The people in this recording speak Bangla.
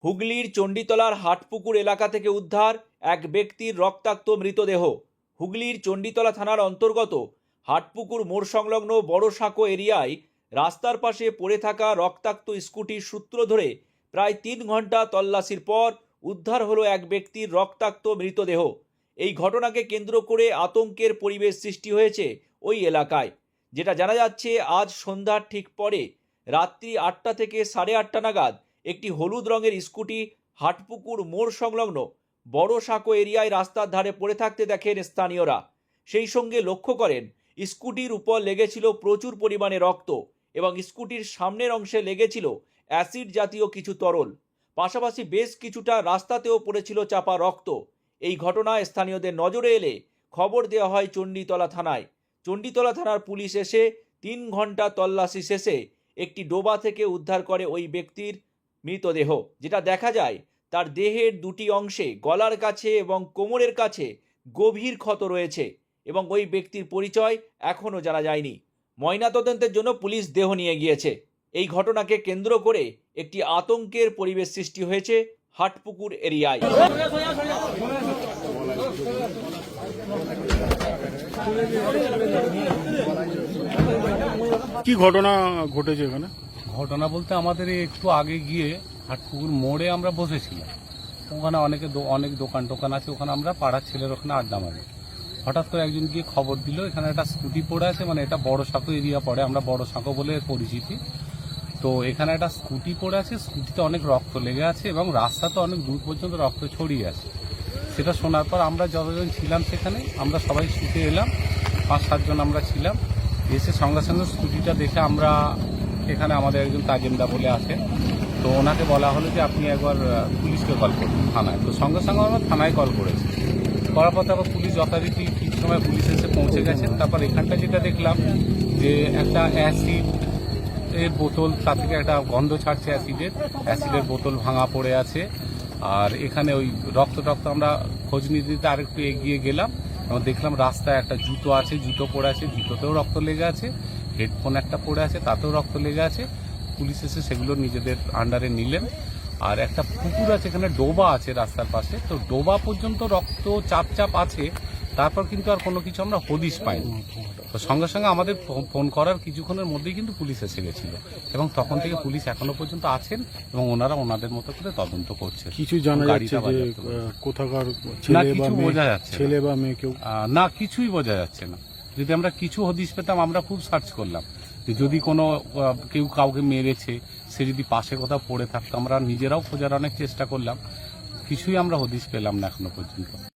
হুগলির চণ্ডীতলার হাটপুকুর এলাকা থেকে উদ্ধার এক ব্যক্তির রক্তাক্ত মৃতদেহ। হুগলির চণ্ডীতলা থানার অন্তর্গত হাটপুকুর মোড় সংলগ্ন বড় সাঁকো এরিয়ায় রাস্তার পাশে পড়ে থাকা রক্তাক্ত স্কুটির সূত্র ধরে প্রায় 3 ঘন্টা তল্লাশির পর উদ্ধার হলো এক ব্যক্তির রক্তাক্ত মৃতদেহ। এই ঘটনাকে কেন্দ্র করে আতঙ্কের পরিবেশ সৃষ্টি হয়েছে ওই এলাকায়। যেটা জানা যাচ্ছে, আজ সন্ধ্যার ঠিক পরে রাত্রি 8টা থেকে 8:30 নাগাদ একটি হলুদ রঙের স্কুটি হাটপুকুর মোড় সংলগ্ন বড় সাঁকো এরিয়ায় রাস্তার ধারে পড়ে থাকতে দেখেন স্থানীয়রা। সেই সঙ্গে লক্ষ্য করেন স্কুটির উপর লেগেছিল প্রচুর পরিমাণে রক্ত এবং স্কুটির সামনের অংশে লেগেছিল অ্যাসিড জাতীয় কিছু তরল। পাশাপাশি বেশ কিছুটা রাস্তাতেও পড়েছিল চাপা রক্ত। এই ঘটনা স্থানীয়দের নজরে এলে খবর দেওয়া হয় চণ্ডীতলা থানায়। চণ্ডীতলা থানার পুলিশ এসে 3 ঘন্টা তল্লাশি শেষে একটি ডোবা থেকে উদ্ধার করে ওই ব্যক্তির মৃতদেহ। যেটা দেখা যায়, তার দেহের দুটি অংশে গলার কাছে এবং কোমরের কাছে গভীর ক্ষত রয়েছে এবং ওই ব্যক্তির পরিচয় এখনও জানা যায়নি। ময়নাতদন্তের জন্য পুলিশ দেহ নিয়ে গিয়েছে। এই ঘটনাকে কেন্দ্র করে একটি আতঙ্কের পরিবেশ সৃষ্টি হয়েছে হাটপুকুর এরিয়ায়। কি ঘটনা ঘটেছে এখানে? ঘটনা বলতে আমাদের একটু আগে গিয়ে হাটপুকুর মোড়ে আমরা বসেছিলাম। ওখানে অনেক দোকান টোকান আছে, ওখানে আমরা পাড়ার ছেলের ওখানে আড্ডা মারি। হঠাৎ করে একজন গিয়ে খবর দিল এখানে একটা স্কুটি পড়ে আছে, মানে এটা বড় সাঁকো এরিয়া পড়ে, আমরা বড় সাঁকো বলে পরিচিতি। তো এখানে একটা স্কুটি পড়ে আছে, স্কুটিতে অনেক রক্ত লেগে আছে এবং রাস্তাতে অনেক দূর পর্যন্ত রক্ত ছড়িয়ে আছে। সেটা শোনার পর আমরা যতজন ছিলাম সেখানে আমরা সবাই ছুটে এলাম, 5-7 জন আমরা ছিলাম। এসে সঙ্গে সঙ্গে স্কুটিটা দেখে আমরা এখানে আমাদের একজন তাজেমদা বলে আছেন, তো ওনাকে বলা হলো যে আপনি একবার পুলিশকে কল করুন থানায়। তো সঙ্গে সঙ্গে আমরা থানায় কল করেছি। করার পর তারপর পুলিশ যথারীতি ঠিক সময় পুলিশ এসে পৌঁছে গেছেন। তারপর এখানটা যেটা দেখলাম যে একটা অ্যাসিড এর বোতল, তার থেকে একটা গন্ধ ছাড়ছে অ্যাসিডের বোতল ভাঙা পড়ে আছে। আর এখানে ওই রক্ত আমরা খোঁজ নিতে দিতে আরেকটু এগিয়ে গেলাম এবং দেখলাম রাস্তায় একটা জুতো আছে, জুতো পড়ে আছে, জুতোতেও রক্ত লেগে আছে। হেডফোন একটা পড়ে আছে, তাতেও রক্ত লেগে আছে। পুলিশ এসে সেগুলো নিজেদের আন্ডারে নিলেন। আর একটা পুকুর আছে, এখানে ডোবা আছে রাস্তার পাশে, তো ডোবা পর্যন্ত রক্ত চাপ আছে। তারপর কিন্তু আর কোনো কিছু আমরা হদিশ পাইনি। তো সঙ্গে সঙ্গে আমাদের ফোন করার কিছুক্ষণের মধ্যেই কিন্তু পুলিশ এসে গেছিল এবং তখন থেকে পুলিশ এখনো পর্যন্ত আছেন এবং ওনারা ওনাদের মতো করে তদন্ত করছে। কিছু জানা যাচ্ছে যে কোথাকার ছেলে বা মেয়ে কেউ? না, কিছুই বোঝা যাচ্ছে না। যদি আমরা কিছু হদিশ পেতাম, আমরা খুব সার্চ করলাম যদি কোনো কেউ কাউকে মেরেছে, সে যদি পাশে কোথাও পড়ে থাকতো, আমরা নিজেরাও খোঁজার অনেক চেষ্টা করলাম, কিছুই আমরা হদিশ পেলাম না এখনো পর্যন্ত।